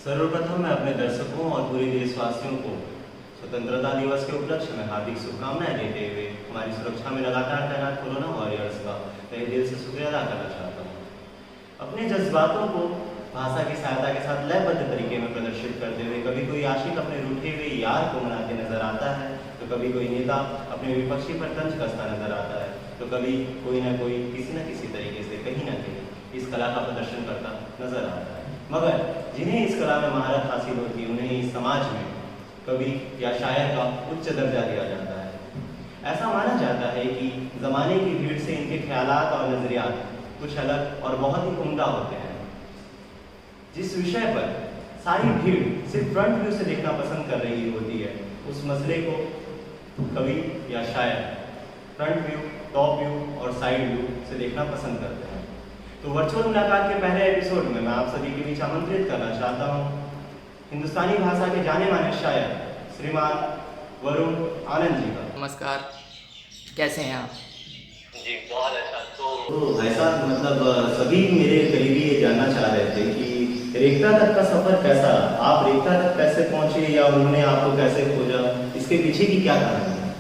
सर्वप्रथम मैं अपने दर्शकों और पूरे देशवासियों को स्वतंत्रता दिवस के उपलक्ष्य में हार्दिक शुभकामनाएं देते हुए हमारी सुरक्षा में लगातार तैनात कोरोना वॉरियर्स का तहे दिल से शुक्रिया अदा करना चाहता हूँ। अपने जज्बातों को भाषा की सहायता के साथ लयबद्ध तरीके में प्रदर्शित करते हुए कभी कोई आशिक अपने रूठे हुए यार को मनाते नजर आता है, तो कभी कोई नेता अपने विपक्षी पर तंज कसता नजर आता है, तो कभी कोई ना कोई किसी न किसी तरीके से कहीं ना कहीं इस कला का प्रदर्शन करता नजर आता है। मगर जिन्हें इस कला में महारत हासिल होती है उन्हें इस समाज में कवि या शायर का उच्च दर्जा दिया जाता है। ऐसा माना जाता है कि ज़माने की भीड़ से इनके ख्यालात और नज़रियात कुछ अलग और बहुत ही उम्दा होते हैं। जिस विषय पर सारी भीड़ सिर्फ फ्रंट व्यू से देखना पसंद कर रही होती है, उस मसले को कवि या शायर फ्रंट व्यू, टॉप व्यू और साइड व्यू से देखना पसंद करते हैं। तो वर्चुअल मुलाकात के पहले एपिसोड में मैं आप सभी के बीच आमंत्रित करना चाहता हूँ हिंदुस्तानी भाषा के जाने माने शायर श्रीमान वरुण आनंद जी का। नमस्कार, कैसे हैं आप? जी बहुत अच्छा। तो भाई साहब, मतलब सभी मेरे करीबी ये जानना चाह रहे थे कि रेखता तक का सफर कैसा, आप रेखता तक कैसे पहुंचे या उन्होंने आपको कैसे खोजा, इसके पीछे की क्या कहानी है?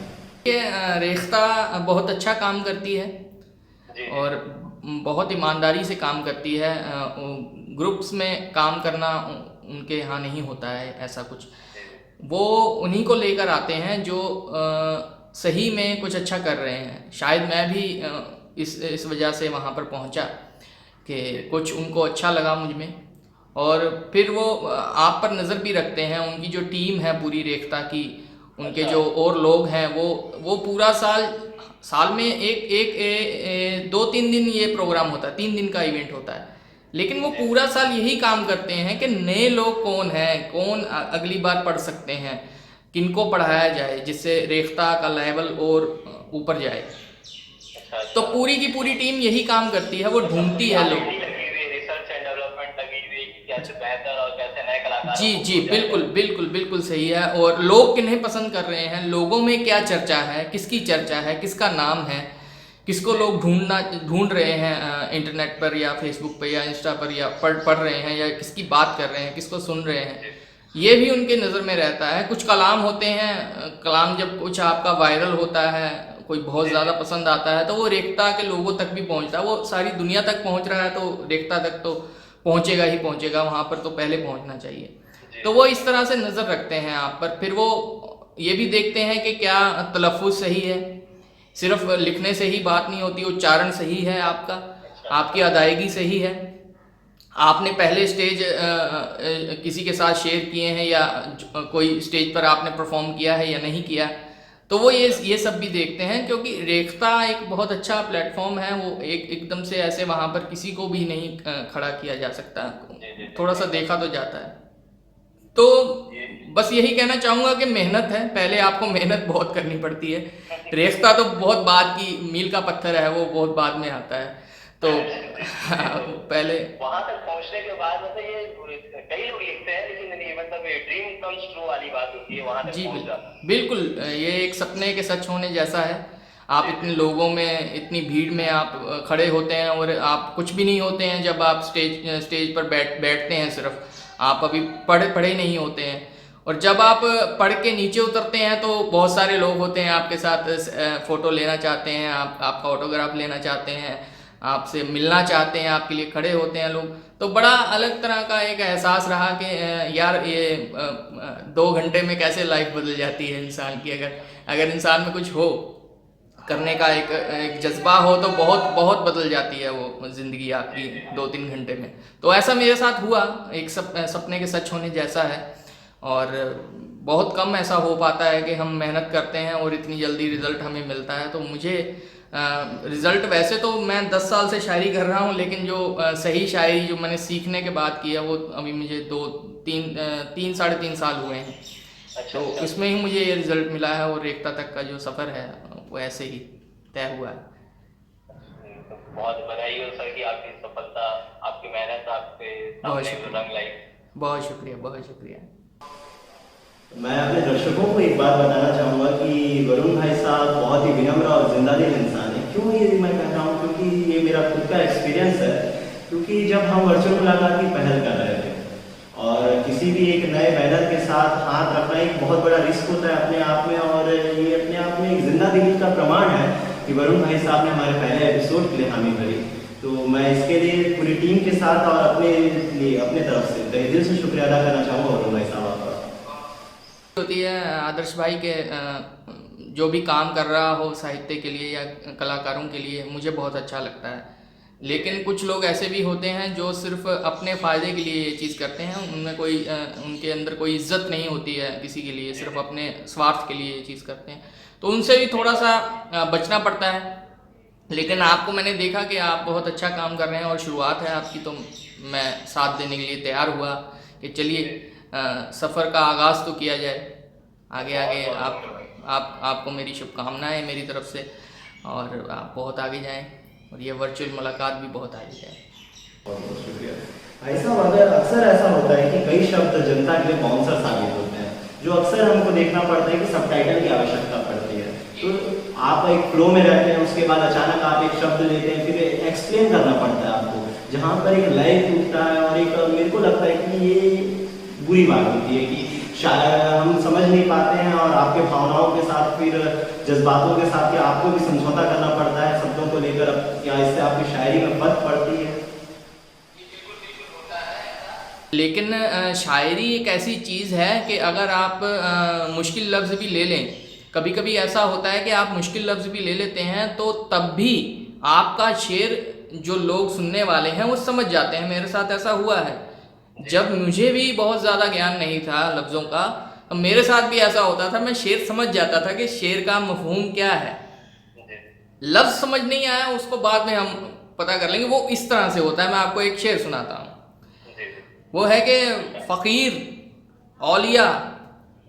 ये रेख्ता बहुत अच्छा काम करती है और बहुत ईमानदारी से काम करती है। ग्रुप्स में काम करना उनके यहाँ नहीं होता है ऐसा कुछ। वो उन्हीं को लेकर आते हैं जो सही में कुछ अच्छा कर रहे हैं। शायद मैं भी इस वजह से वहाँ पर पहुँचा कि कुछ उनको अच्छा लगा मुझ में, और फिर वो आप पर नज़र भी रखते हैं। उनकी जो टीम है पूरी रेख्ता की, उनके जो और लोग हैं वो पूरा साल में एक 2-3 दिन ये प्रोग्राम होता है, 3 दिन का इवेंट होता है, लेकिन वो पूरा साल यही काम करते हैं कि नए लोग कौन हैं, कौन अगली बार पढ़ सकते हैं, किनको पढ़ाया जाए जिससे रेख्ता का लेवल और ऊपर जाए। तो पूरी की पूरी टीम यही काम करती है, वो ढूंढती है लोग। जी बिल्कुल सही है। और लोग किन्हें पसंद कर रहे हैं, लोगों में क्या चर्चा है, किसकी चर्चा है, किसका नाम है, किसको लोग ढूंढ रहे हैं इंटरनेट पर या फेसबुक पर या इंस्टा पर, या पढ़ रहे हैं, या किसकी बात कर रहे हैं, किसको सुन रहे हैं, ये भी उनके नज़र में रहता है। कुछ कलाम होते हैं, कलाम जब कुछ आपका वायरल होता है, कोई बहुत ज़्यादा पसंद आता है, तो वो रेख्ता के लोगों तक भी पहुंचता है। वो सारी दुनिया तक पहुंच रहा है तो रेख्ता तक तो पहुंचेगा ही पहुंचेगा, वहाँ पर तो पहले पहुंचना चाहिए। तो वो इस तरह से नज़र रखते हैं आप पर। फिर वो ये भी देखते हैं कि क्या तलफ़्फ़ुज़ सही है, सिर्फ लिखने से ही बात नहीं होती, उच्चारण सही है आपका, आपकी अदायगी सही है, आपने पहले स्टेज किसी के साथ शेयर किए हैं या कोई स्टेज पर आपने परफॉर्म किया है या नहीं किया। तो वो ये सब भी देखते हैं, क्योंकि रेख्ता एक बहुत अच्छा प्लेटफॉर्म है। वो एकदम से ऐसे वहाँ पर किसी को भी नहीं खड़ा किया जा सकता, थोड़ा सा देखा तो जाता है। तो बस यही कहना चाहूँगा कि मेहनत है, पहले आपको मेहनत बहुत करनी पड़ती है। रेख्ता तो बहुत बाद की मील का पत्थर है, वो बहुत बाद में आता है। तो पहले वहां तक पहुंचने के बाद मतलब ये कई लोग लिखते हैं, लेकिन नहीं मतलब ये ड्रीम कम्स ट्रू वाली बात होती है वहां तक पहुंचना। बिल्कुल, ये एक सपने के सच होने जैसा है। आप इतने लोगों में, इतनी भीड़ में आप खड़े होते हैं और आप कुछ भी नहीं होते हैं जब आप स्टेज पर बैठते हैं। सिर्फ आप अभी पढ़े नहीं होते हैं, और जब आप पढ़ के नीचे उतरते हैं तो बहुत सारे लोग होते हैं आपके साथ, फ़ोटो लेना चाहते हैं, आपका ऑटोग्राफ लेना चाहते हैं, आपसे मिलना चाहते हैं, आपके लिए खड़े होते हैं लोग। तो बड़ा अलग तरह का एक एहसास रहा कि यार ये 2 घंटे में कैसे लाइफ बदल जाती है इंसान की। अगर इंसान में कुछ हो करने का, एक जज्बा हो, तो बहुत बदल जाती है वो ज़िंदगी आपकी 2-3 घंटे में। तो ऐसा मेरे साथ हुआ, एक सपने के सच होने जैसा है। और बहुत कम ऐसा हो पाता है कि हम मेहनत करते हैं और इतनी जल्दी रिज़ल्ट हमें मिलता है। तो मुझे रिज़ल्ट, वैसे तो मैं 10 साल से शायरी कर रहा हूँ, लेकिन जो सही शायरी जो मैंने सीखने के बाद की है वो अभी मुझे 3-3.5 साल हुए हैं। तो इसमें ही मुझे ये रिज़ल्ट मिला है, और रेख्ता तक का जो सफ़र है वो ऐसे ही तय हुआ है। बहुत बधाई हो सर कि आपकी सफलता, आपकी मेहनत आपके रंग लाई। बहुत शुक्रिया। मैं अपने दर्शकों को एक बात बताना चाहूँगा कि वरुण भाई साहब बहुत ही विनम्र और जिंदा दिल इंसान है। क्यों ये मैं कह रहा हूँ, क्योंकि ये मेरा खुद का एक्सपीरियंस है। क्योंकि जब हम वर्चुअल मुलाकात की पहल कर रहे थे और किसी किसी भी एक नए बैनर के साथ हाथ रखना एक बहुत बड़ा रिस्क होता है अपने आप में, और ये अपने आप में एक जिंदा दिली का प्रमाण है कि वरुण भाई साहब ने हमारे पहले एपिसोड के लिए हामी भरी। तो मैं इसके लिए पूरी टीम के साथ और अपने लिए अपने तरफ से तहे दिल से शुक्रिया अदा करना चाहूँगा वरुण भाई साहब आपका। होती है आदर्श भाई के जो भी काम कर रहा हो साहित्य के लिए या कलाकारों के लिए, मुझे बहुत अच्छा लगता है। लेकिन कुछ लोग ऐसे भी होते हैं जो सिर्फ अपने फ़ायदे के लिए ये चीज़ करते हैं, उनमें कोई उनके अंदर कोई इज्जत नहीं होती है किसी के लिए, सिर्फ अपने स्वार्थ के लिए ये चीज़ करते हैं, तो उनसे भी थोड़ा सा बचना पड़ता है। लेकिन आपको मैंने देखा कि आप बहुत अच्छा काम कर रहे हैं और शुरुआत है आपकी, तो मैं साथ देने के लिए तैयार हुआ कि चलिए सफ़र का आगाज़ तो किया जाए। आगे आगे आपको मेरी शुभकामनाएं मेरी तरफ से, और आप बहुत आगे जाएं और ये वर्चुअल मुलाकात भी बहुत आगे जाए। बहुत बहुत शुक्रिया भाई साहब। अगर अक्सर ऐसा होता है कि कई शब्द जनता के लिए बाउंसर साबित होते हैं, जो अक्सर हमको देखना पड़ता है कि सबटाइटल की आवश्यकता पड़ती है। तो आप एक फ्लो में रहते हैं, उसके बाद अचानक आप एक शब्द लेते हैं, फिर एक्सप्लेन करना पड़ता है आपको, जहाँ पर एक लय टूटता है और एक मेरे को लगता है कि ये बुरी बात होती है कि शायद हम समझ नहीं पाते हैं, और आपके भावनाओं के साथ फिर जज्बातों के साथ कि आपको भी समझौता करना पड़ता है शब्दों को लेकर, क्या इससे आपकी शायरी में फर्क पड़ती है? लेकिन शायरी एक ऐसी चीज़ है कि अगर आप मुश्किल लफ्ज़ भी ले लें, कभी कभी ऐसा होता है कि आप मुश्किल लफ्ज़ भी ले लेते हैं तो तब भी आपका शेर जो लोग सुनने वाले हैं वो समझ जाते हैं। मेरे साथ ऐसा हुआ है, जब मुझे भी बहुत ज़्यादा ज्ञान नहीं था लफ्ज़ों का, मेरे साथ भी ऐसा होता था, मैं शेर समझ जाता था कि शेर का मफ़हूम क्या है। लफ्ज़ समझ नहीं आया उसको बाद में हम पता कर लेंगे, वो इस तरह से होता है। मैं आपको एक शेर सुनाता हूँ, वो है कि फ़कीर, औलिया,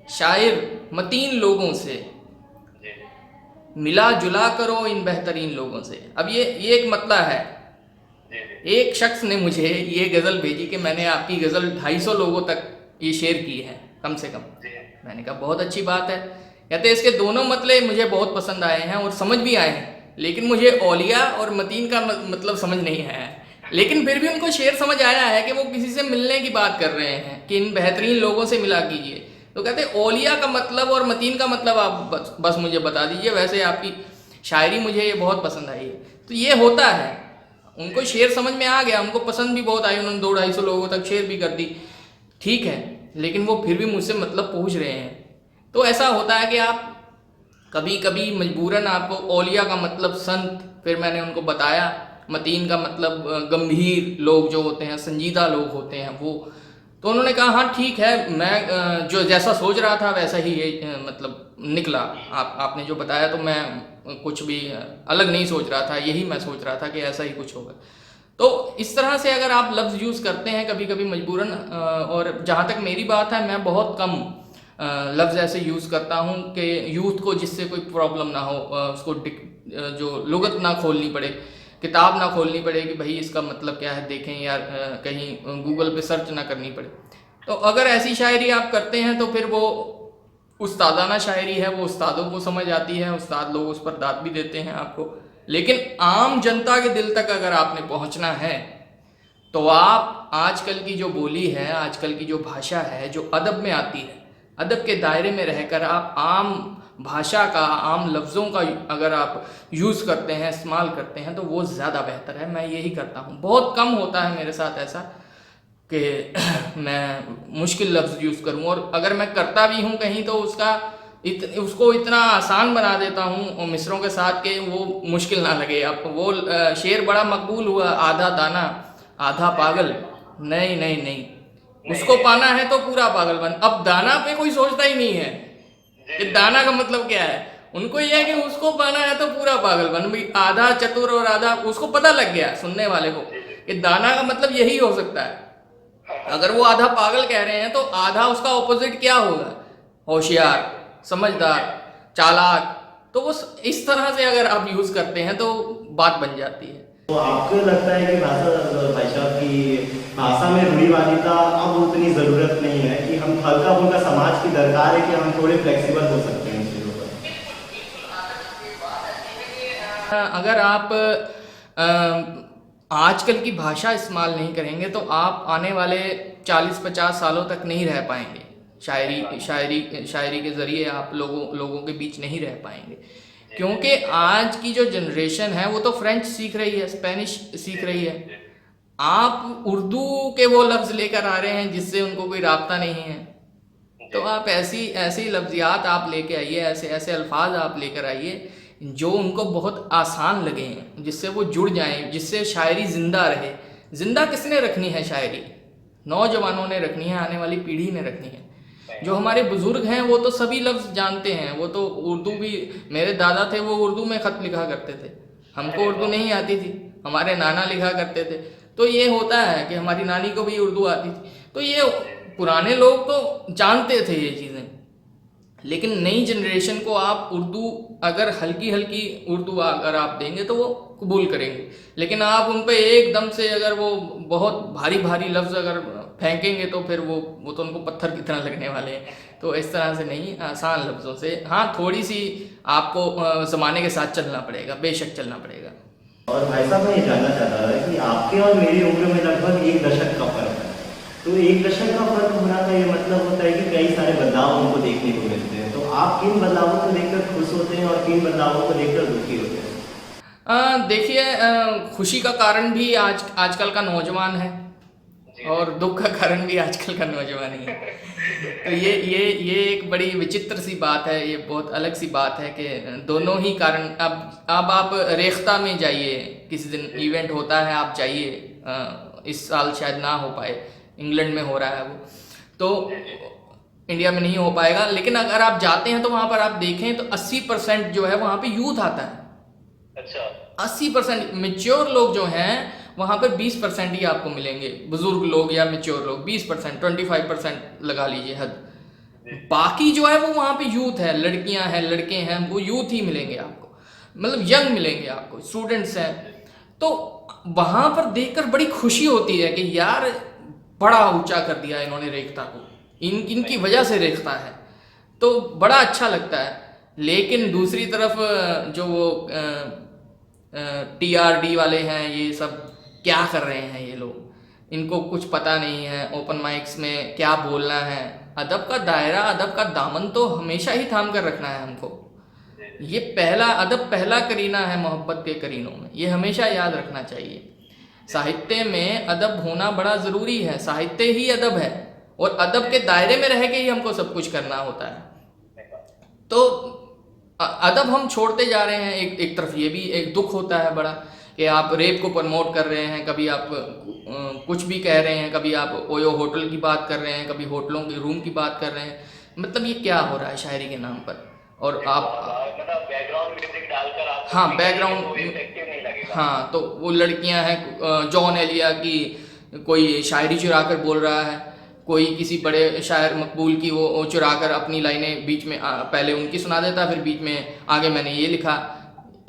शायर, मतीन लोगों से मिला जुला करो इन बेहतरीन लोगों से। अब ये एक मतलब है। एक शख्स ने मुझे ये गज़ल भेजी कि मैंने आपकी गज़ल 250 लोगों तक ये शेयर की है कम से कम। मैंने कहा बहुत अच्छी बात है। कहते इसके दोनों मतलब मुझे बहुत पसंद आए हैं और समझ भी आए हैं, लेकिन मुझे औलिया और मतीन का मतलब समझ नहीं आया है। लेकिन फिर भी उनको शेर समझ आया है कि वो किसी से मिलने की बात कर रहे हैं कि इन बेहतरीन लोगों से मिला कीजिए। तो कहते औलिया का मतलब और मतीन का मतलब आप बस मुझे बता दीजिए। वैसे आपकी शायरी मुझे ये बहुत पसंद आई है। तो ये होता है, उनको शेर समझ में आ गया, उनको पसंद भी बहुत आई, उन्होंने 200-250 लोगों तक शेयर भी कर दी, ठीक है, लेकिन वो फिर भी मुझसे मतलब पूछ रहे हैं। तो ऐसा होता है कि आप कभी कभी मजबूरन आपको औलिया का मतलब संत, फिर मैंने उनको बताया, मतीन का मतलब गंभीर लोग जो होते हैं, संजीदा लोग होते हैं वो। तो उन्होंने कहा हाँ ठीक है, मैं जो जैसा सोच रहा था वैसा ही ये मतलब निकला। आपने जो बताया तो मैं कुछ भी अलग नहीं सोच रहा था, यही मैं सोच रहा था कि ऐसा ही कुछ होगा। तो इस तरह से अगर आप लफ्ज़ यूज़ करते हैं कभी कभी मजबूरन, और जहाँ तक मेरी बात है मैं बहुत कम लफ्ज़ ऐसे यूज़ करता हूँ कि यूथ को जिससे कोई प्रॉब्लम ना हो, उसको जो लुगत ना खोलनी पड़े, किताब ना खोलनी पड़े कि भाई इसका मतलब क्या है देखें, या कहीं गूगल पे सर्च ना करनी पड़े। तो अगर ऐसी शायरी आप करते हैं तो फिर वो उस्तादाना शायरी है, वो उस्तादों को समझ आती है, उस्ताद लोग उस पर दाद भी देते हैं आपको। लेकिन आम जनता के दिल तक अगर आपने पहुंचना है तो आप आजकल की जो बोली है, आजकल की जो भाषा है, जो अदब में आती है, अदब के दायरे में रहकर आप आम भाषा का, आम लफ्ज़ों का अगर आप यूज़ करते हैं, इस्तेमाल करते हैं तो वो ज़्यादा बेहतर है। मैं यही करता हूँ। बहुत कम होता है मेरे साथ ऐसा कि मैं मुश्किल लफ्ज़ यूज़ करूँ, और अगर मैं करता भी हूँ कहीं तो उसको इतना आसान बना देता हूँ मिसरों के साथ कि वो मुश्किल ना लगे। अब वो शेर बड़ा मकबूल हुआ, आधा दाना आधा पागल, नहीं नहीं नहीं, उसको पाना है तो पूरा पागल बन। अब दाना पे कोई सोचता ही नहीं है कि दाना का मतलब क्या है, उनको यह है कि उसको पाना है तो पूरा पागल बन। भाई आधा चतुर और आधा, उसको पता लग गया सुनने वाले को कि दाना का मतलब यही हो सकता है। अगर वो आधा पागल कह रहे हैं तो आधा उसका ऑपोजिट क्या होगा, होशियार, समझदार, चालाक। तो वो इस तरह से अगर आप यूज़ करते हैं तो बात बन जाती है। तो आपको लगता है कि भाई साहब की भाषा में रूढ़िवादिता अब उतनी ज़रूरत नहीं है, कि हम हल्का फुल्का समाज की दरकार है कि हम थोड़े फ्लेक्सिबल हो सकते हैं चीज़ों पर? अगर आप आजकल की भाषा इस्तेमाल नहीं करेंगे तो आप आने वाले 40-50 सालों तक नहीं रह पाएंगे। शायरी के ज़रिए आप लोगों के बीच नहीं रह पाएंगे, क्योंकि आज की जो जनरेशन है वो तो फ्रेंच सीख रही है, स्पेनिश सीख रही है। आप उर्दू के वो लफ्ज़ लेकर आ रहे हैं जिससे उनको कोई राब्ता नहीं है। तो आप ऐसी लफ्ज़ियात आप लेके आइए, ऐसे अल्फाज आप लेकर आइए जो उनको बहुत आसान लगे, जिससे वो जुड़ जाएं, जिससे शायरी ज़िंदा रहे। ज़िंदा किसने रखनी है शायरी? नौजवानों ने रखनी है, आने वाली पीढ़ी ने रखनी है। जो हमारे बुज़ुर्ग हैं वो तो सभी लफ्ज़ जानते हैं, वो तो उर्दू भी, मेरे दादा थे वो उर्दू में ख़त लिखा करते थे, हमको उर्दू नहीं आती थी, हमारे नाना लिखा करते थे। तो ये होता है कि हमारी नानी को भी उर्दू आती थी। तो ये पुराने लोग तो जानते थे ये चीज़ें, लेकिन नई जनरेशन को आप उर्दू अगर हल्की हल्की उर्दू अगर आप देंगे तो वो कबूल करेंगे, लेकिन आप उन पे एकदम से अगर वो बहुत भारी भारी लफ्ज़ अगर फेंकेंगे तो फिर वो तो उनको पत्थर की तरह लगने वाले हैं। तो इस तरह से नहीं, आसान लफ्ज़ों से, हाँ थोड़ी सी आपको ज़माने के साथ चलना पड़ेगा, बेशक चलना पड़ेगा। और भाई साहब मैं ये जानना चाहता था कि आपके और मेरी उम्र में लगभग 1 दशक का फर्क है, तो 1 दशक का फर्क होना का ये मतलब होता है कि कई सारे बदलाव उनको देखने को मिलते हैं। तो आप किन बदलावों को देखकर खुश होते हैं और किन बदलावों को देखकर दुखी होते हैं? देखिए, खुशी का कारण भी आजकल का नौजवान है और दुख का कारण भी आजकल का नौजवान ही है। तो ये एक बड़ी विचित्र सी बात है, ये बहुत अलग सी बात है कि दोनों ही कारण। अब आप रेख्ता में जाइए, किसी दिन इवेंट होता है, आप जाइए, इस साल शायद ना हो पाए, इंग्लैंड में हो रहा है वो, तो इंडिया में नहीं हो पाएगा, लेकिन अगर आप जाते हैं तो वहाँ पर आप देखें तो 80% जो है वहाँ पे यूथ आता है। अच्छा, 80% मेच्योर लोग जो हैं वहाँ पर 20% ही आपको मिलेंगे, बुजुर्ग लोग या मेच्योर लोग 20%, 25% लगा लीजिए हद। बाकी जो है वो वहाँ पे यूथ है, लड़कियाँ हैं, लड़के हैं, वो यूथ ही मिलेंगे आपको, मतलब यंग मिलेंगे आपको, स्टूडेंट्स हैं। तो वहाँ पर देखकर बड़ी खुशी होती है कि यार बड़ा ऊंचा कर दिया इन्होंने रेख्ता को, इनकी वजह से रेख्ता है, तो बड़ा अच्छा लगता है। लेकिन दूसरी तरफ जो वो TRD वाले हैं, ये सब क्या कर रहे हैं ये लोग, इनको कुछ पता नहीं है ओपन माइक्स में क्या बोलना है। अदब का दायरा, अदब का दामन तो हमेशा ही थाम कर रखना है हमको। ये अदब पहला करीना है मोहब्बत के करीनों में, ये हमेशा याद रखना चाहिए। साहित्य में अदब होना बड़ा ज़रूरी है, साहित्य ही अदब है, और अदब के दायरे में रह के ही हमको सब कुछ करना होता है। तो अदब हम छोड़ते जा रहे हैं। एक तरफ ये भी एक दुख होता है बड़ा कि आप रेप को प्रमोट कर रहे हैं, कभी आप कुछ भी कह रहे हैं, कभी आप ओयो होटल की बात कर रहे हैं, कभी होटलों के रूम की बात कर रहे हैं। मतलब ये क्या हो रहा है शायरी के नाम पर? और आप मतलब बैकग्राउंड म्यूजिक डालकर आप, हाँ बैकग्राउंड, नहीं लगेगा। हाँ तो वो लड़कियां हैं, जॉन एलिया की कोई शायरी चुरा कर बोल रहा है, कोई किसी बड़े शायर मकबूल की वो चुरा कर अपनी लाइनें बीच में पहले उनकी सुना देता है, फिर बीच में आगे मैंने ये लिखा,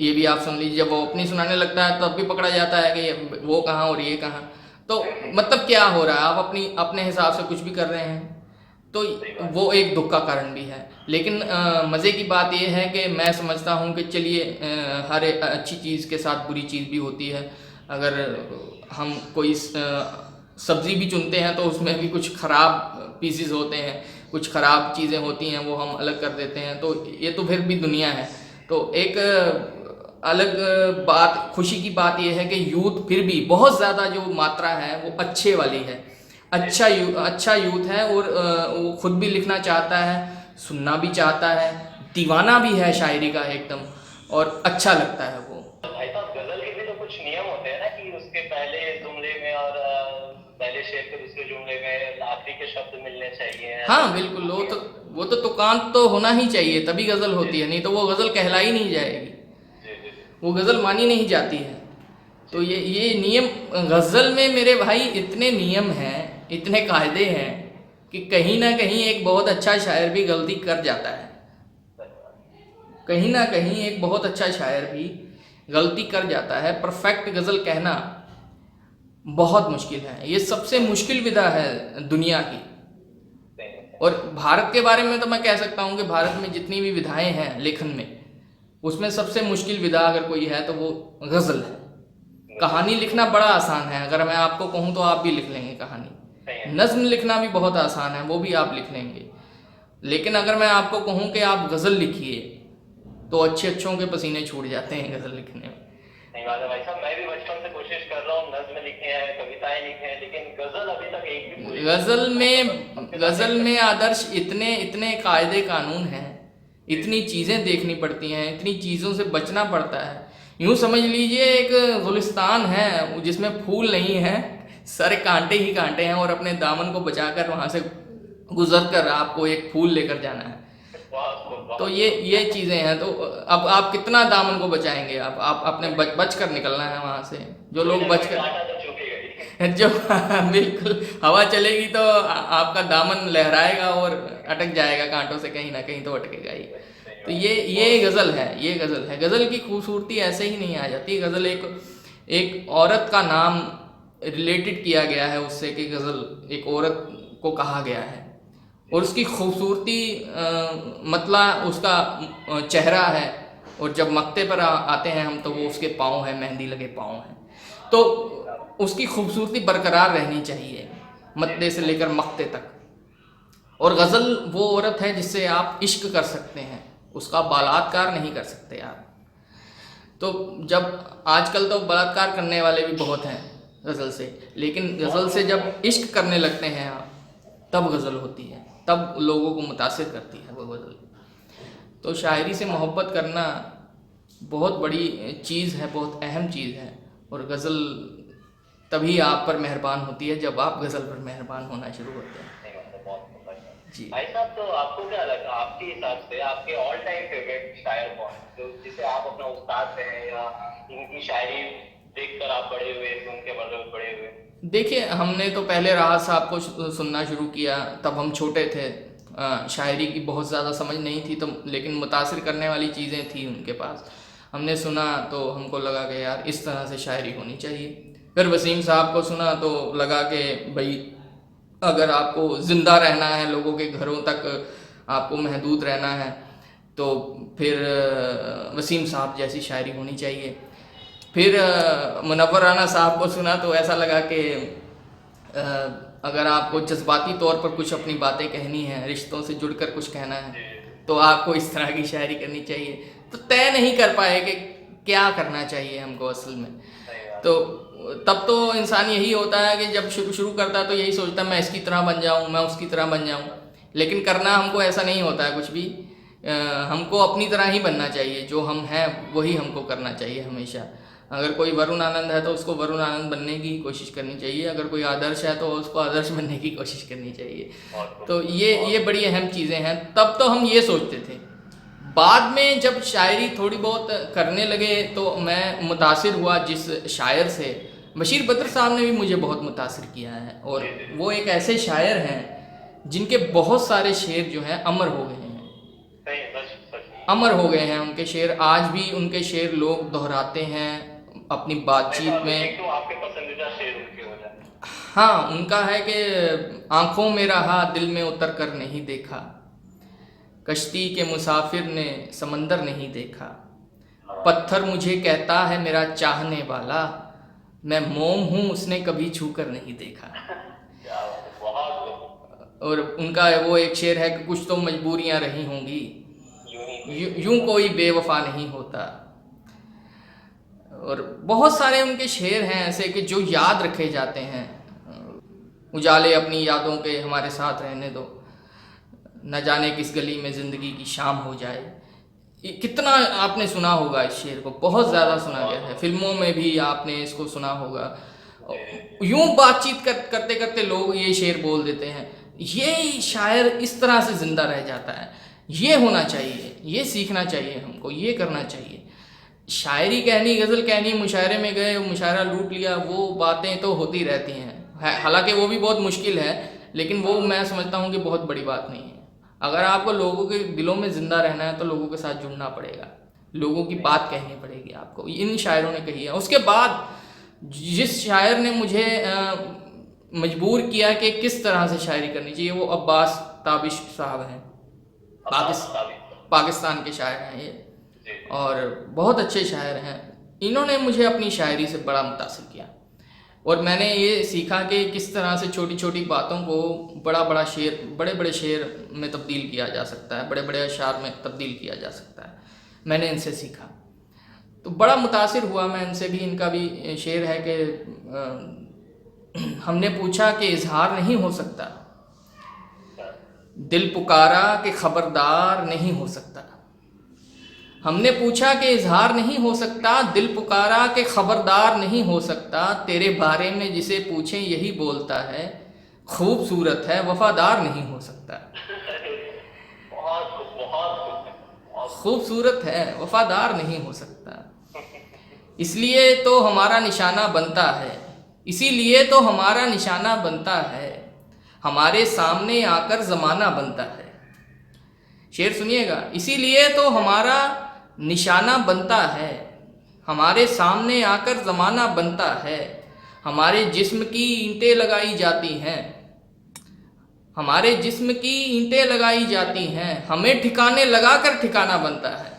ये भी आप सुन लीजिए। जब वो अपनी सुनाने लगता है तब भी पकड़ा जाता है कि ये वो कहाँ और ये कहाँ। तो मतलब क्या हो रहा है, आप अपने हिसाब से कुछ भी कर रहे हैं, तो वो एक दुख का कारण भी है। लेकिन मज़े की बात ये है कि मैं समझता हूँ कि चलिए, हर एक अच्छी चीज़ के साथ बुरी चीज़ भी होती है। अगर हम कोई सब्ज़ी भी चुनते हैं तो उसमें भी कुछ ख़राब पीसेस होते हैं, कुछ ख़राब चीज़ें होती हैं, वो हम अलग कर देते हैं। तो ये तो फिर भी दुनिया है। तो एक अलग बात, खुशी की बात यह है कि यूथ फिर भी बहुत ज़्यादा जो मात्रा है वो अच्छे वाली है, अच्छा यूथ है, और वो खुद भी लिखना चाहता है, सुनना भी चाहता है, दीवाना भी है शायरी का एकदम, और अच्छा लगता है वो। भाई साहब, गजल के भी तो कुछ नियम होते हैं ना कि उसके पहले जुमले में और पहले शेर के दूसरे जुमले में आखिरी के शब्द मिलने चाहिए। हाँ बिल्कुल, वो तो तुकांत तो होना ही चाहिए, तभी गज़ल होती है, नहीं तो वो गज़ल कहलाई नहीं जाएगी, वो गज़ल मानी नहीं जाती है। तो ये नियम गज़ल में मेरे भाई इतने नियम हैं, इतने कायदे हैं कि कहीं ना कहीं एक बहुत अच्छा शायर भी गलती कर जाता है, कहीं ना कहीं एक बहुत अच्छा शायर भी गलती कर जाता है। परफेक्ट गज़ल कहना बहुत मुश्किल है, ये सबसे मुश्किल विधा है दुनिया की। और भारत के बारे में तो मैं कह सकता हूँ कि भारत में जितनी भी विधाएं हैं लेखन में, उसमें सबसे मुश्किल विधा अगर कोई है तो वो गज़ल है। कहानी लिखना बड़ा आसान है, अगर मैं आपको कहूँ तो आप भी लिख लेंगे कहानी, सही है। नज्म लिखना भी बहुत आसान है, वो भी आप लिख लेंगे। लेकिन अगर मैं आपको कहूँ कि आप गज़ल लिखिए तो अच्छों के पसीने छूट जाते हैं गज़ल लिखने में। नहीं बात है भाई साहब, मैं भी बचपन से कोशिश कर रहा हूँ, नज्म लिखे हैं, कविताएं लिखे हैं, लेकिन गजल अभी तक एक भी पूरी गज़ल में आदर्श इतने इतने कायदे कानून हैं, इतनी चीज़ें देखनी पड़ती हैं, इतनी चीज़ों से बचना पड़ता है। यूँ समझ लीजिए एक गुलिस्तान है जिसमें फूल नहीं है, सारे कांटे ही कांटे हैं, और अपने दामन को बचाकर वहाँ से गुजर कर आपको एक फूल लेकर जाना है। तो ये चीज़ें हैं। तो अब आप कितना दामन को बचाएंगे? आप अपने बच कर निकलना है वहाँ से। जो लोग बच कर जो बिल्कुल, हवा चलेगी तो आपका दामन लहराएगा और अटक जाएगा कांटों से, कहीं ना कहीं तो अटकेगा ही। तो ये गज़ल है, ये गज़ल है। गज़ल की खूबसूरती ऐसे ही नहीं आ जाती। गज़ल एक औरत का नाम रिलेटेड किया गया है उससे, कि गज़ल एक औरत को कहा गया है, और उसकी खूबसूरती मतला उसका चेहरा है, और जब मक्ते पर आते हैं हम तो वो उसके पाँव हैं, मेहंदी लगे पाँव हैं। तो उसकी खूबसूरती बरकरार रहनी चाहिए मत्ते से लेकर मक्ते तक। और गज़ल वो औरत है जिससे आप इश्क कर सकते हैं, उसका बलात्कार नहीं कर सकते आप। तो जब आजकल तो बलात्कार करने वाले भी बहुत हैं गज़ल से, लेकिन गज़ल से जब इश्क करने लगते हैं आप, तब गज़ल होती है, तब लोगों को मुतासिर करती है वो गज़ल। तो शायरी से मोहब्बत करना बहुत बड़ी चीज़ है, बहुत अहम चीज़ है। और गज़ल तभी आप पर मेहरबान होती है जब आप गज़ल पर मेहरबान होना शुरू होते हैं। जी भाई साहब, तो आपको क्या लगता है, आपके हिसाब से आपके ऑल टाइम फेवरेट शायर कौन है, जो जिसे आप अपना उस्ताद से हैं, या इनकी शायरी देखकर आप बड़े हुए, सुन के बड़े हुए? देखिए, हमने तो पहले राहत साहब को सुनना शुरू किया, तब हम छोटे थे, शायरी की बहुत ज़्यादा समझ नहीं थी, तो लेकिन मुतासिर करने वाली चीज़ें थी उनके पास। हमने सुना तो हमको लगा कि यार इस तरह से शायरी होनी चाहिए। फिर वसीम साहब को सुना तो लगा कि भाई अगर आपको ज़िंदा रहना है, लोगों के घरों तक आपको महदूद रहना है, तो फिर वसीम साहब जैसी शायरी होनी चाहिए। फिर मुनव्वर राना साहब को सुना तो ऐसा लगा कि अगर आपको जज्बाती तौर पर कुछ अपनी बातें कहनी है, रिश्तों से जुड़कर कुछ कहना है, तो आपको इस तरह की शायरी करनी चाहिए। तो तय नहीं कर पाए कि क्या करना चाहिए हमको असल में। तो तब तो इंसान यही होता है कि जब शुरू करता है तो यही सोचता है मैं इसकी तरह बन जाऊँ, मैं उसकी तरह बन जाऊँ, लेकिन करना हमको ऐसा नहीं होता है कुछ भी। हमको अपनी तरह ही बनना चाहिए, जो हम हैं वही हमको करना चाहिए हमेशा। अगर कोई वरुण आनंद है तो उसको वरुण आनंद बनने की कोशिश करनी चाहिए, अगर कोई आदर्श है तो उसको आदर्श बनने की कोशिश करनी चाहिए। तो ये बड़ी अहम चीज़ें हैं। तब तो हम ये सोचते थे। बाद में जब शायरी थोड़ी बहुत करने लगे तो मैं मुतासिर हुआ जिस शायर से, बशीर बद्र साहब ने भी मुझे बहुत मुतासिर किया है। और वो एक ऐसे शायर हैं जिनके बहुत सारे शेर जो हैं अमर हो गए हैं, अमर हो गए हैं उनके शेर। आज भी उनके शेर लोग दोहराते हैं अपनी बातचीत में। तो आपके पसंदीदा शेर उनके हो जाए? हाँ, उनका है कि आंखों में रहा दिल में उतर कर नहीं देखा, कश्ती के मुसाफिर ने समंदर नहीं देखा, पत्थर मुझे कहता है मेरा चाहने वाला, मैं मोम हूँ उसने कभी छू कर नहीं देखा। और उनका वो एक शेर है कि कुछ तो मजबूरियाँ रही होंगी, यूं कोई बेवफा नहीं होता। और बहुत सारे उनके शेर हैं ऐसे कि जो याद रखे जाते हैं। उजाले अपनी यादों के हमारे साथ रहने दो, न जाने किस गली में ज़िंदगी की शाम हो जाए। कितना आपने सुना होगा इस शेर को, बहुत ज़्यादा सुना गया है, फिल्मों में भी आपने इसको सुना होगा। यूं बातचीत करते करते लोग ये शेर बोल देते हैं। ये शायर इस तरह से ज़िंदा रह जाता है। ये होना चाहिए, ये सीखना चाहिए हमको, ये करना चाहिए। शायरी कहनी, गज़ल कहनी, मुशायरे में गए, मुशायरा लूट लिया, वो बातें तो होती रहती हैं। हालांकि वो भी बहुत मुश्किल है, लेकिन वो मैं समझता हूँ कि बहुत बड़ी बात नहीं है। अगर आपको लोगों के दिलों में ज़िंदा रहना है तो लोगों के साथ जुड़ना पड़ेगा, लोगों की बात कहनी पड़ेगी आपको। इन शायरों ने कही है। उसके बाद जिस शायर ने मुझे मजबूर किया कि किस तरह से शायरी करनी चाहिए, वो अब्बास ताबिश साहब हैं। पाकिस्तान के शायर हैं ये, और बहुत अच्छे शायर हैं। इन्होंने मुझे अपनी शायरी से बड़ा मुतासिर किया। और मैंने ये सीखा कि किस तरह से छोटी छोटी बातों को बड़े बड़े शेर में तब्दील किया जा सकता है, बड़े बड़े अशार में तब्दील किया जा सकता है। मैंने इनसे सीखा तो बड़ा मुतासिर हुआ मैं इनसे भी। इनका भी शेर है कि हमने पूछा कि इजहार नहीं हो सकता, दिल पुकारा कि खबरदार नहीं हो सकता। हमने पूछा कि इजहार नहीं हो सकता, दिल पुकारा कि खबरदार नहीं हो सकता। तेरे बारे में जिसे पूछें यही बोलता है, खूबसूरत है वफादार नहीं हो सकता। खूबसूरत है वफादार नहीं हो सकता। इसलिए तो हमारा निशाना बनता है, इसीलिए तो हमारा निशाना बनता है, हमारे सामने आकर ज़माना बनता है। शेर सुनिएगा। इसीलिए तो हमारा निशाना बनता है, हमारे सामने आकर ज़माना बनता है, हमारे जिस्म की ईंटें लगाई जाती हैं, हमारे जिस्म की ईंटें लगाई जाती हैं, हमें ठिकाने लगाकर ठिकाना बनता है।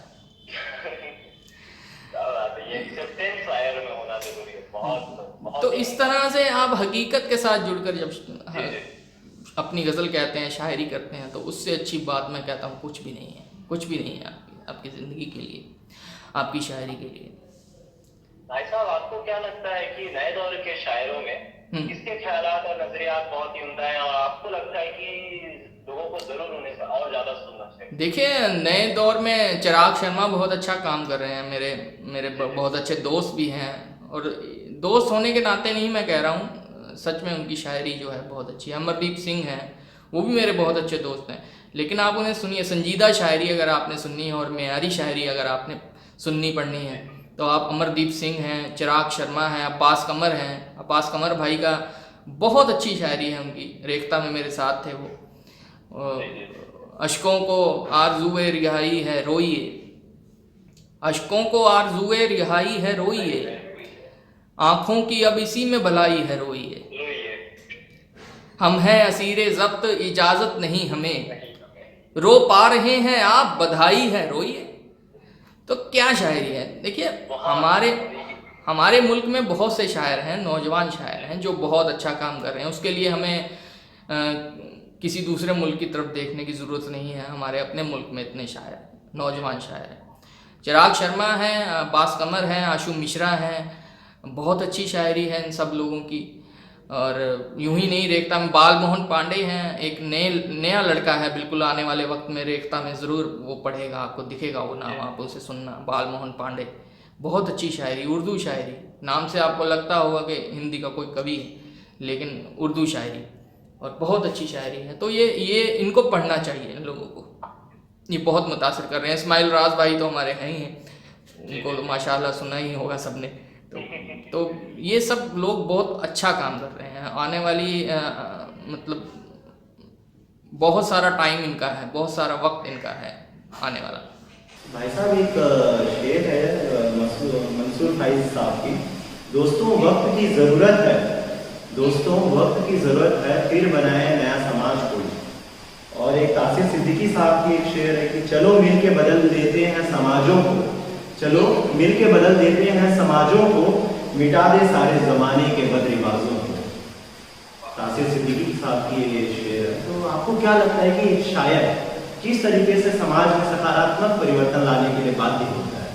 तो इस तरह से आप हकीकत के साथ जुड़कर जब अपनी गज़ल कहते हैं, शायरी करते हैं, तो उससे अच्छी बात मैं कहता हूँ कुछ भी नहीं है, कुछ भी नहीं है आपकी ज़िंदगी के लिए, आपकी शायरी के लिए। भाई साहब, आपको क्या लगता है कि नए दौर के शायरों में किसके ख्यालात और नजरियात बहुत ही उम्दा हैं, और आपको लगता है कि लोगों को जरूर उन्हें और ज्यादा सुनना चाहिए? देखिए, नए दौर में चिराग शर्मा बहुत अच्छा काम कर रहे हैं। मेरे बहुत अच्छे दोस्त भी हैं, और दोस्त होने के नाते नहीं मैं कह रहा हूँ, सच में उनकी शायरी जो है बहुत अच्छी है। अमरदीप सिंह हैं, वो भी मेरे बहुत अच्छे दोस्त हैं, लेकिन आप उन्हें सुनिए। संजीदा शायरी अगर आपने सुननी है और मेयारी शायरी अगर आपने सुननी पढ़नी है तो आप अमरदीप सिंह हैं, चिराग शर्मा हैं, अब्बास कमर हैं। अब्बास कमर भाई का बहुत अच्छी शायरी है उनकी। रेख्ता में मेरे साथ थे वो। अशकों को आरज़ूए रिहाई है रोइए, अशकों को आरज़ूए रिहाई है रोइए, आँखों की अब इसी में भलाई है रोइए। हम हैं असीरे ज़ब्त इजाज़त नहीं हमें, रो पा रहे हैं आप बधाई है रोइए। तो क्या शायरी है। देखिए, हमारे मुल्क में बहुत से शायर हैं, नौजवान शायर हैं जो बहुत अच्छा काम कर रहे हैं। उसके लिए हमें किसी दूसरे मुल्क की तरफ देखने की ज़रूरत नहीं है। हमारे अपने मुल्क में इतने शायर, नौजवान शायर हैं। चिराग शर्मा हैं, अब्बास कमर हैं, आशु मिश्रा हैं, बहुत अच्छी शायरी है इन सब लोगों की। और यूं ही नहीं, रेख्ता में बाल मोहन पांडे हैं, एक नया लड़का है, बिल्कुल आने वाले वक्त में रेख्ता में ज़रूर वो पढ़ेगा, आपको दिखेगा वो नाम, आप उसे सुनना। बाल मोहन पांडे, बहुत अच्छी शायरी, उर्दू शायरी। नाम से आपको लगता होगा कि हिंदी का कोई कवि है, लेकिन उर्दू शायरी, और बहुत अच्छी शायरी है। तो ये इनको पढ़ना चाहिए इन लोगों को, ये बहुत मुतासिर कर रहे हैं। इस्माइल राज भाई तो हमारे हैं ही हैं, उनको तो माशाल्लाह सुना ही होगा सबने। तो ये सब लोग बहुत अच्छा काम कर रहे हैं। आने वाली मतलब बहुत सारा टाइम इनका है, बहुत सारा वक्त इनका है आने वाला। भाई साहब, एक शेर है मंसूर फाइज साहब की, दोस्तों वक्त की ज़रूरत है, दोस्तों वक्त की ज़रूरत है, फिर बनाए नया समाज कोई। और एक तासिर सिद्दीकी साहब की एक शेर है कि चलो मिल के बदल देते हैं समाजों को, चलो मिल के बदल देते हैं समाजों को, मिटा दे सारे ज़माने के बदरिवाजों को। तासिर सिद्दीकी साहब की ये शेर है। तो आपको क्या लगता है कि एक शायर किस तरीके से समाज में सकारात्मक परिवर्तन लाने के लिए बाध्य होता है?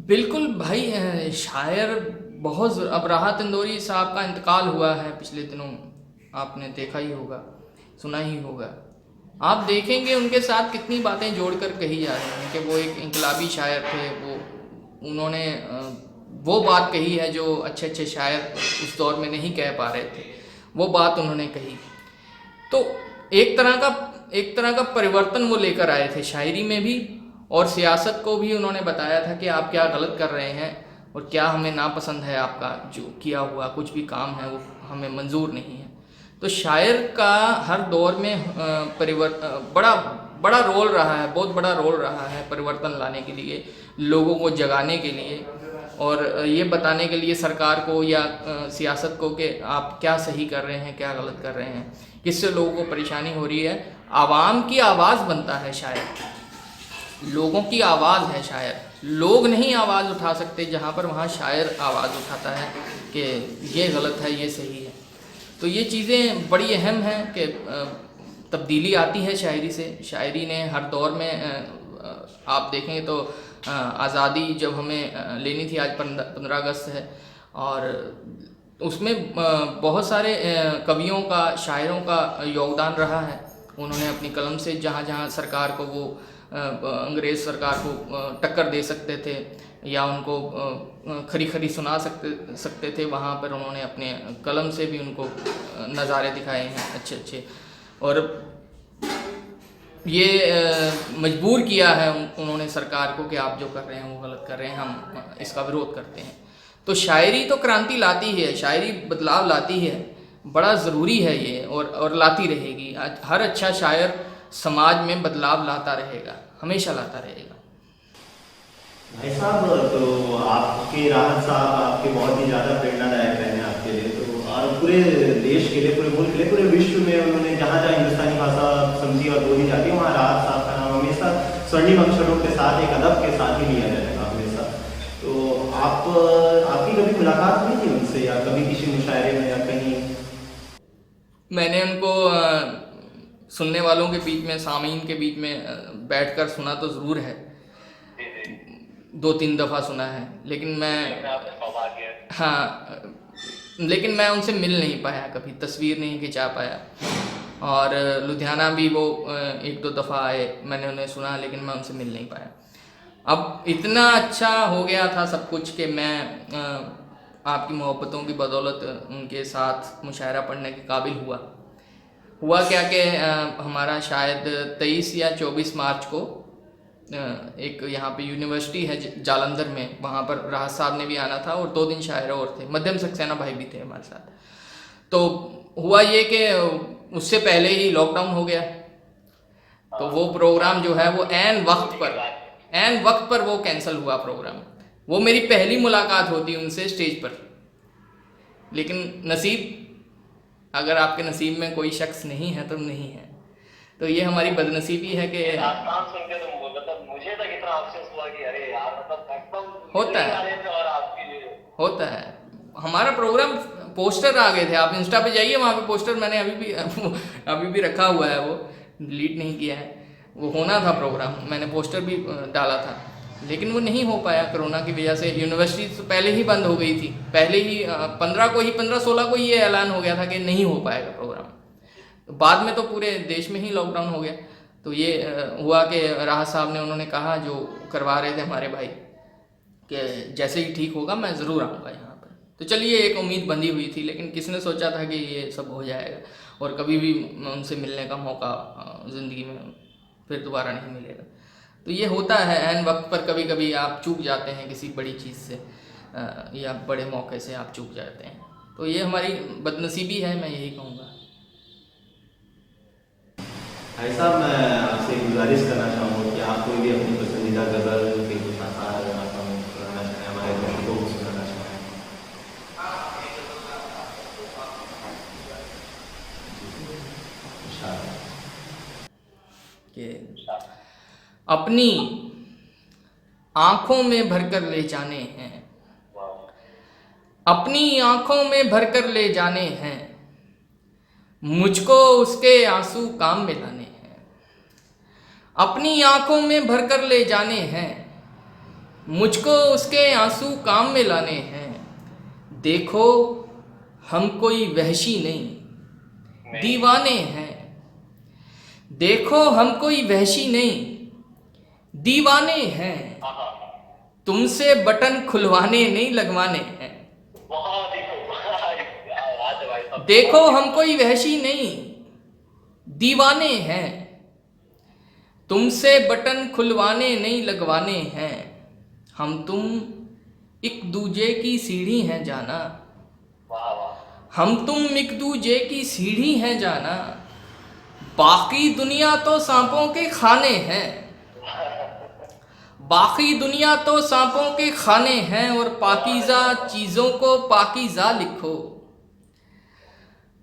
बिल्कुल भाई, शायर बहुत। अब राहत इंदौरी साहब का इंतकाल हुआ है पिछले दिनों, आपने देखा ही होगा, सुना ही होगा। आप देखेंगे उनके साथ कितनी बातें जोड़कर कही जा रही हैं कि वो एक इनकलाबी शायर थे। उन्होंने वो बात कही है जो अच्छे अच्छे शायर उस दौर में नहीं कह पा रहे थे, वो बात उन्होंने कही। तो एक तरह का परिवर्तन वो लेकर आए थे शायरी में भी, और सियासत को भी उन्होंने बताया था कि आप क्या गलत कर रहे हैं और क्या हमें नापसंद है, आपका जो किया हुआ कुछ भी काम है वो हमें मंजूर नहीं है। तो शायर का हर दौर में बड़ा रोल रहा है, बहुत बड़ा रोल रहा है परिवर्तन लाने के लिए, लोगों को जगाने के लिए, और ये बताने के लिए सरकार को या सियासत को कि आप क्या सही कर रहे हैं, क्या गलत कर रहे हैं, किससे लोगों को परेशानी हो रही है। आवाम की आवाज़ बनता है शायर, लोगों की आवाज़ है शायर। लोग नहीं आवाज़ उठा सकते जहाँ पर वहाँ शायर आवाज़ उठाता है कि ये गलत है, ये सही है। तो ये चीज़ें बड़ी अहम हैं कि तब्दीली आती है शायरी से। शायरी ने हर दौर में आप देखेंगे तो आज़ादी जब हमें लेनी थी, आज 15 अगस्त है, और उसमें बहुत सारे कवियों का, शायरों का योगदान रहा है। उन्होंने अपनी कलम से जहाँ जहाँ सरकार को वो अंग्रेज़ सरकार को टक्कर दे सकते थे या उनको खरी खरी सुना सकते थे, वहाँ पर उन्होंने अपने कलम से भी उनको नज़ारे दिखाए हैं अच्छे अच्छे, और ये मजबूर किया है उन्होंने सरकार को कि आप जो कर रहे हैं वो गलत कर रहे हैं, हम इसका विरोध करते हैं। तो शायरी तो क्रांति लाती है, शायरी बदलाव लाती है, बड़ा ज़रूरी है ये, और लाती रहेगी। हर अच्छा शायर समाज में बदलाव लाता रहेगा, हमेशा लाता रहेगा। भाई साहब, तो आपके राहत साहब आपके बहुत ही ज़्यादा प्रेरणादायक रहे हैं आपके लिए, तो और पूरे देश के लिए, पूरे मुल्क के लिए, पूरे विश्व में उन्होंने जहाँ जहाँ हिंदुस्तानी भाषा समझी और बोली जाती है वहाँ राहत साहब का नाम हमेशा स्वर्णिम अक्षरों के साथ, एक अदब के साथ ही लिया जाएगा हमेशा। तो आपकी कभी मुलाकात हुई थी उनसे, या कभी किसी मुशायरे में या कहीं? मैंने उनको सुनने वालों के बीच में, सामीन के बीच में बैठकर सुना तो ज़रूर है, 2-3 दफ़ा सुना है, लेकिन लेकिन मैं उनसे मिल नहीं पाया, कभी तस्वीर नहीं खिंचा पाया। और लुधियाना भी वो 1-2 दफ़ा आए, मैंने उन्हें सुना, लेकिन मैं उनसे मिल नहीं पाया। अब इतना अच्छा हो गया था सब कुछ कि मैं आपकी मोहब्बतों की बदौलत उनके साथ मुशायरा पढ़ने के काबिल हुआ क्या कि हमारा शायद 23 या 24 मार्च को एक यहाँ पे यूनिवर्सिटी है जालंधर में, वहाँ पर राहत साहब ने भी आना था और 2 दिन शायर और थे, मध्यम सक्सेना भाई भी थे हमारे साथ। तो हुआ ये कि उससे पहले ही लॉकडाउन हो गया, तो वो प्रोग्राम जो है वो ऐन वक्त पर वो कैंसिल हुआ प्रोग्राम। वो मेरी पहली मुलाकात होती उनसे स्टेज पर, लेकिन नसीब, अगर आपके नसीब में कोई शख्स नहीं है तो नहीं है, तो ये हमारी बदनसीबी है कि मुझे तक इतना अफसोस हुआ कि अरे यार, मतलब होता है। हमारा प्रोग्राम, पोस्टर आ गए थे, आप इंस्टा पे जाइए, वहाँ पे पोस्टर मैंने अभी भी रखा हुआ है, वो डिलीट नहीं किया है। वो होना था प्रोग्राम, मैंने पोस्टर भी डाला था, लेकिन वो नहीं हो पाया कोरोना की वजह से। यूनिवर्सिटी तो पहले ही बंद हो गई थी, पहले ही 15-16 को ही ये ऐलान हो गया था कि नहीं हो पाएगा प्रोग्राम। बाद में तो पूरे देश में ही लॉकडाउन हो गया। तो ये हुआ कि राहत साहब ने, उन्होंने कहा, जो करवा रहे थे हमारे भाई, कि जैसे ही ठीक होगा मैं ज़रूर आऊँगा यहाँ पर। तो चलिए, एक उम्मीद बंधी हुई थी, लेकिन किसने सोचा था कि ये सब हो जाएगा और कभी भी उनसे मिलने का मौका ज़िंदगी में फिर दोबारा नहीं मिलेगा। तो ये होता है, ऐन वक्त पर कभी कभी आप चूक जाते हैं किसी बड़ी चीज़ से, या बड़े मौके से आप चूक जाते हैं। तो ये हमारी बदनसीबी है, मैं यही कहूँगा। भाई साहब, मैं आपसे गुजारिश करना चाहूँगा कि आप कोई भी अपनी पसंदीदा गज़ल के कुछ आसार सुनाना चाहें, हमारे दर्शकों को सुनाना चाहें। अपनी आँखों में भरकर ले जाने हैं, अपनी आँखों में भरकर ले जाने हैं, मुझको उसके आंसू काम में लाने हैं। अपनी आँखों में भरकर ले जाने हैं, मुझको उसके आंसू काम में लाने हैं। देखो हम कोई वहशी नहीं, दीवाने हैं। देखो हम कोई वहशी नहीं, दीवाने हैं। तुमसे बटन खुलवाने नहीं लगवाने हैं। देखो हम कोई वहशी नहीं, दीवाने हैं। तुमसे बटन खुलवाने नहीं लगवाने हैं। हम तुम एक दूजे की सीढ़ी हैं जाना, हम तुम एक दूजे की सीढ़ी हैं जाना। बाकी दुनिया तो सांपों के खाने हैं, बाकी दुनिया तो सांपों के खाने हैं। और पाकीज़ा चीज़ों को पाकीज़ा लिखो,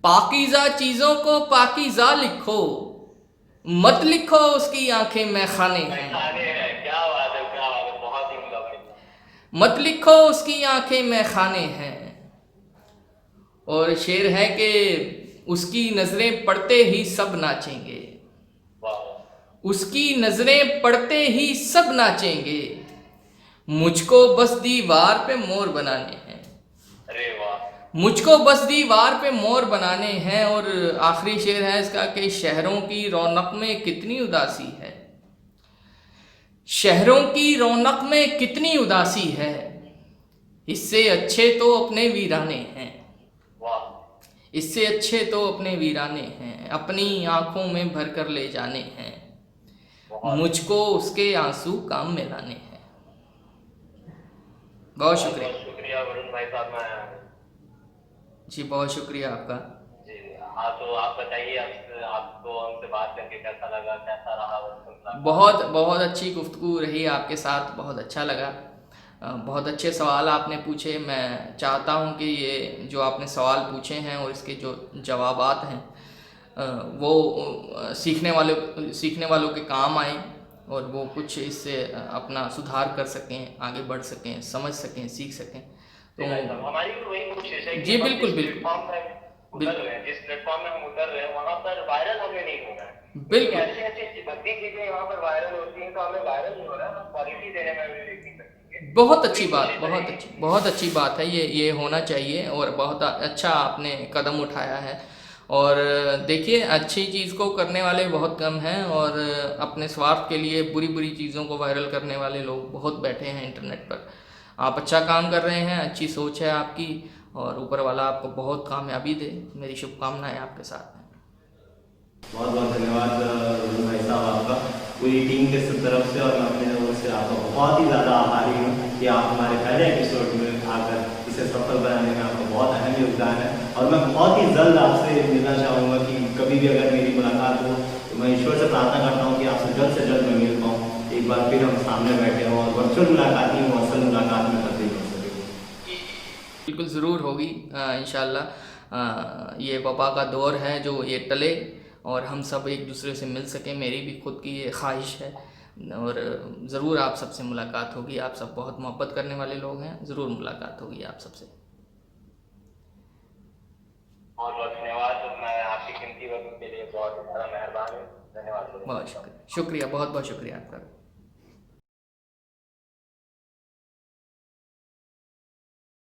पाकीज़ा चीज़ों को पाकीज़ा लिखो। मत लिखो उसकी आंखें मैखाने हैं। खाने हैं, क्या बात है, क्या बात है, बहुत ही उम्दा भाई। मत लिखो उसकी आंखें मैखाने हैं। और शेर है कि उसकी नजरें पड़ते ही सब नाचेंगे। वाह। उसकी नजरें पड़ते ही सब नाचेंगे। मुझको बस दीवार पे मोर बनाने हैं। अरे वाह। मुझको बस दीवार पे मोर बनाने हैं। और आखिरी शेर है इसका कि शहरों की रौनक में कितनी उदासी है। शहरों की रौनक में कितनी उदासी है। इससे अच्छे तो अपने वीराने हैं। वाह। इससे अच्छे तो अपने वीराने हैं। अपनी आंखों में भर कर ले जाने हैं। बहुत मुझको उसके आंसू काम में लाने हैं। बहुत बहुत शुक्रिया बहुत शुक्रिया वरुण भाई साहब। मैं जी, बहुत शुक्रिया आपका। जी, हाँ, तो आप बताइए, आपको हमसे बात करके कैसा लगा, कैसा रहा वो सिलसिला? बहुत बहुत अच्छी गुफ्तगू रही आपके साथ, बहुत अच्छा लगा। बहुत अच्छे सवाल आपने पूछे। मैं चाहता हूँ कि ये जो आपने सवाल पूछे हैं और इसके जो जवाबात हैं वो सीखने वालों के काम आए और वो कुछ इससे अपना सुधार कर सकें, आगे बढ़ सकें, समझ सकें, सीख सकें। जी भाई साहब, हमारी भी वही कोशिश है कि जी हम बिल्कुल जिस बिल्कुल प्लेटफॉर्म पर उतर रहे हैं, जिस प्लेटफॉर्म में हम उतर रहे हैं, वहाँ पर वायरल हमें नहीं होना है। क्योंकि बिल्कुल ऐसी ऐसी भद्दी चीजें वहाँ पर वायरल होती हैं, तो हमें वायरल नहीं हो रहा है, हम क्वालिटी देने में भी नहीं सकेंगे। बहुत पूरी अच्छी बात, कोशिश रहेगी। बहुत अच्छी बात है। ये होना चाहिए और बहुत अच्छा आपने कदम उठाया है। और देखिए, अच्छी चीज़ को करने वाले बहुत कम हैं और अपने स्वार्थ के लिए बुरी बुरी चीज़ों को वायरल करने वाले लोग बहुत बैठे हैं इंटरनेट पर। आप अच्छा काम कर रहे हैं, अच्छी सोच है आपकी और ऊपर वाला आपको बहुत कामयाबी दे। मेरी शुभकामनाएं आपके साथ हैं। बहुत बहुत धन्यवाद रोहन भाई साहब आपका, पूरी टीम के सब तरफ से, और मैं अपने लोगों से आपका बहुत ही ज़्यादा आभारी हूँ कि आप हमारे पहले एपिसोड में आकर इसे सफल बनाने में आपका बहुत अहम योगदान है। और मैं बहुत ही जल्द आपसे मिलना चाहूँगा कि कभी भी अगर मेरी मुलाकात हो तो मैं ईश्वर से प्रार्थना करता हूँ कि आपसे जल्द मैं मिल पाऊँ, एक बार फिर हम सामने बैठे हों और वर्चुअल मुलाकात ही हो, असल मुलाकात में तब्दील हो सके। बिल्कुल ज़रूर होगी इंशाल्लाह। ये वबा का दौर है, जो ये टले और हम सब एक दूसरे से मिल सकें, मेरी भी खुद की ये ख्वाहिश है। और ज़रूर आप सबसे मुलाकात होगी। आप सब बहुत मोहब्बत करने वाले लोग हैं, ज़रूर मुलाकात होगी आप सबसे। बहुत बहुत धन्यवाद। मैं आपकी कीमती वक्त के लिए बहुत ज़्यादा मेहरबान हूँ। धन्यवाद। बहुत शुक्रिया, शुक्रिया, बहुत बहुत शुक्रिया आपका।